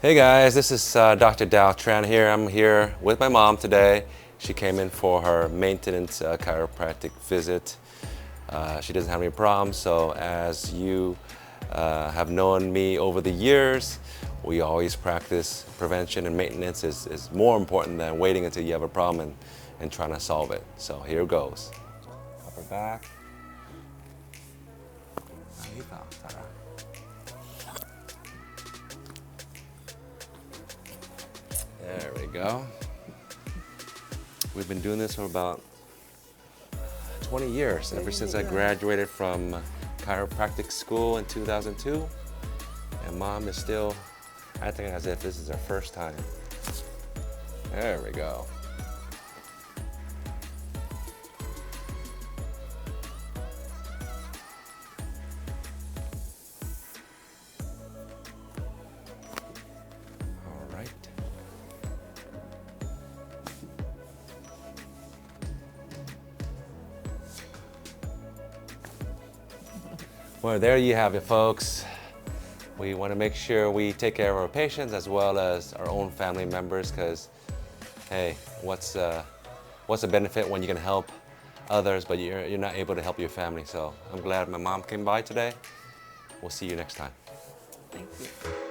Hey guys, this is Dr. Tran here. I'm here with my mom today. She came in for her maintenance chiropractic visit. She doesn't have any problems, so as you have known me over the years, we always practice prevention, and maintenance is more important than waiting until you have a problem and trying to solve it. So here goes. Upper back. There we go. We've been doing this for about 20 years, ever since I graduated from chiropractic school in 2002. And Mom is still acting as if this is her first time. There we go. All right. Well, there you have it, folks. We want to make sure we take care of our patients as well as our own family members, because, hey, what's the benefit when you can help others, but you're not able to help your family? So I'm glad my mom came by today. We'll see you next time. Thank you.